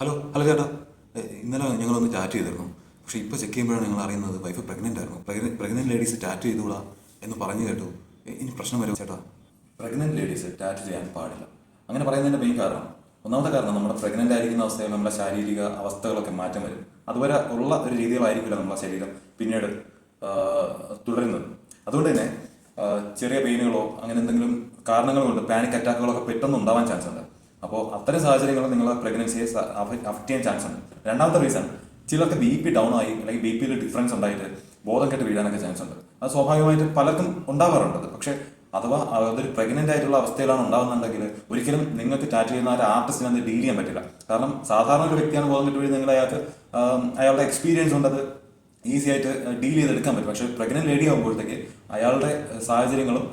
Hello ചേട്ടാ. ഇന്നലെ ഞങ്ങളൊന്ന് ചാറ്റ് ചെയ്തിരുന്നു. പക്ഷേ ഇപ്പോൾ ചെക്ക് ചെയ്യുമ്പോഴാണ് ഞങ്ങൾ അറിയുന്നത് വൈഫ് പ്രഗ്നൻ്റ് ആയിരുന്നു. പ്രഗ്നൻ്റ് ലേഡീസ് ടാറ്റ് ചെയ്തുകൂടാ എന്ന് പറഞ്ഞു കേട്ടു. ഇനി പ്രശ്നം വരും ചേട്ടാ. പ്രഗ്നൻ്റ് ലേഡീസ് ടാറ്റ് ചെയ്യാൻ പാടില്ല അങ്ങനെ പറയുന്നതിൻ്റെ മെയിൻ കാരണം, ഒന്നാമത്തെ കാരണം, നമ്മുടെ പ്രഗ്നൻ്റ് ആയിരിക്കുന്ന അവസ്ഥയിൽ നമ്മുടെ ശാരീരിക അവസ്ഥകളൊക്കെ മാറ്റം വരും. അതുവരെ ഉള്ള ഒരു രീതികളായിരിക്കില്ല നമ്മുടെ ശരീരം പിന്നീട് തുടരുന്നത്. അതുകൊണ്ട് തന്നെ ചെറിയ പെയിനുകളോ അങ്ങനെ എന്തെങ്കിലും കാരണങ്ങൾ കൊണ്ട് പാനിക് അറ്റാക്കുകളൊക്കെ പെട്ടെന്ന് ഉണ്ടാവാൻ ചാൻസ് ഉണ്ട്. അപ്പോൾ അത്തരം സാഹചര്യങ്ങൾ നിങ്ങളെ പ്രഗ്നൻസിയെ അഫക്റ്റ് ചെയ്യാൻ ചാൻസ് ഉണ്ട്. രണ്ടാമത്തെ റീസൺ, ചിലർക്ക് ബി പി ഡൗൺ ആയി അല്ലെങ്കിൽ ബി പിയിൽ ഡിഫറൻസ് ഉണ്ടായിട്ട് ബോധം കെട്ട് വീഴാനൊക്കെ ചാൻസ് ഉണ്ട്. അത് സ്വാഭാവികമായിട്ട് പലർക്കും ഉണ്ടാവാറുണ്ട്. പക്ഷേ അഥവാ അതൊരു പ്രഗ്നൻ്റ് ആയിട്ടുള്ള അവസ്ഥയിലാണ് ഉണ്ടാകുന്നുണ്ടെങ്കിൽ ഒരിക്കലും നിങ്ങൾക്ക് ടാറ്റ് ചെയ്യുന്ന ഒരു ആർട്ടിസ്റ്റിനെ അത് ഡീൽ ചെയ്യാൻ പറ്റില്ല. കാരണം സാധാരണ ഒരു വ്യക്തിയാണ് ബോധം കെട്ട് വീഴുന്നെങ്കിൽ അയാളുടെ എക്സ്പീരിയൻസ് കൊണ്ട് അത് ഈസി ആയിട്ട് ഡീൽ ചെയ്തെടുക്കാൻ പറ്റും. പക്ഷേ പ്രഗ്നന്റ് ലേഡി ആകുമ്പോഴത്തേക്ക് അയാളുടെ സാഹചര്യങ്ങളും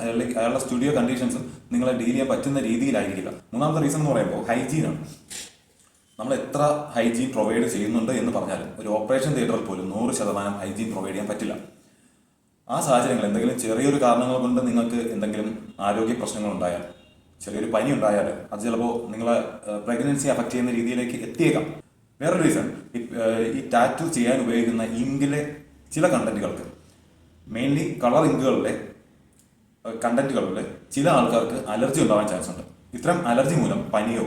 അയാളുടെ സ്റ്റുഡിയോ കണ്ടീഷൻസും നിങ്ങളെ ഡീൽ ചെയ്യാൻ പറ്റുന്ന രീതിയിലായിരിക്കില്ല. മൂന്നാമത്തെ റീസൺ എന്ന് പറയുമ്പോൾ ഹൈജീനാണ്. നമ്മൾ എത്ര ഹൈജീൻ പ്രൊവൈഡ് ചെയ്യുന്നുണ്ട് എന്ന് പറഞ്ഞാലും ഒരു ഓപ്പറേഷൻ തിയേറ്ററിൽ പോലും 100% ഹൈജീൻ പ്രൊവൈഡ് ചെയ്യാൻ പറ്റില്ല. ആ സാഹചര്യങ്ങൾ എന്തെങ്കിലും ചെറിയൊരു കാരണങ്ങൾ കൊണ്ട് നിങ്ങൾക്ക് എന്തെങ്കിലും ആരോഗ്യ പ്രശ്നങ്ങൾ ഉണ്ടായാൽ, ചെറിയൊരു പനി ഉണ്ടായാൽ അത് ചിലപ്പോൾ നിങ്ങളെ പ്രഗ്നൻസി അഫക്റ്റ് ചെയ്യുന്ന രീതിയിലേക്ക് എത്തിയേക്കാം. വേറൊരു റീസൺ, ഈ ടാറ്റു ചെയ്യാൻ ഉപയോഗിക്കുന്ന ഇങ്കിലെ ചില കണ്ടന്റുകൾക്ക്, മെയിൻലി കളർ ഇങ്കുകളുടെ കണ്ടന്റുകളിൽ ചില ആൾക്കാർക്ക് അലർജി ഉണ്ടാവാൻ ചാൻസ് ഉണ്ട്. ഇത്തരം അലർജി മൂലം പനിയോ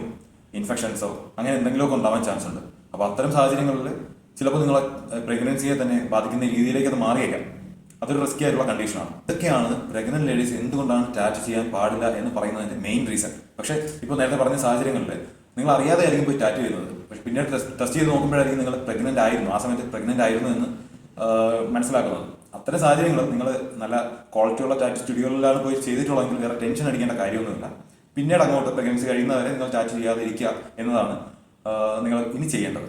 ഇൻഫെക്ഷൻസോ അങ്ങനെ എന്തെങ്കിലുമൊക്കെ ഉണ്ടാവാൻ ചാൻസ് ഉണ്ട്. അപ്പോൾ അത്തരം സാഹചര്യങ്ങളിൽ ചിലപ്പോൾ നിങ്ങളെ പ്രഗ്നൻസിയെ തന്നെ ബാധിക്കുന്ന രീതിയിലേക്ക് അത് മാറിയേക്കാം. അതൊരു റിസ്കി ആയിട്ടുള്ള കണ്ടീഷനാണ്. ഇതൊക്കെയാണ് പ്രഗ്നന്റ് ലേഡീസ് എന്തുകൊണ്ടാണ് ടാറ്റു ചെയ്യാൻ പാടില്ല എന്ന് പറയുന്നതിന്റെ മെയിൻ റീസൺ. പക്ഷേ ഇപ്പോൾ നേരത്തെ പറഞ്ഞ സാഹചര്യങ്ങളിൽ നിങ്ങൾ അറിയാതെ ആയിരിക്കും പോയി ടാറ്റു ചെയ്യുന്നത്. പക്ഷെ പിന്നീട് ടെസ്റ്റ് ചെയ്ത് നോക്കുമ്പോഴായിരിക്കും നിങ്ങൾ പ്രഗ്നന്റ് ആയിരുന്നു, ആ സമയത്ത് പ്രഗ്നന്റ് ആയിരുന്നു എന്ന് മനസ്സിലാക്കുന്നത്. അത്തരം സാഹചര്യങ്ങൾ നിങ്ങൾ നല്ല ക്വാളിറ്റിയുള്ള ടാറ്റു സ്റ്റുഡിയോകളിലാണ് പോയി ചെയ്തിട്ടുള്ളതെങ്കിൽ വേറെ ടെൻഷൻ അടിക്കേണ്ട കാര്യമൊന്നുമില്ല. പിന്നീട് അങ്ങോട്ട് പ്രഗ്നൻസി കഴിയുന്നവരെ നിങ്ങൾ ടാറ്റു ചെയ്യാതെ ഇരിക്കുക എന്നതാണ് നിങ്ങൾ ഇനി ചെയ്യേണ്ടത്.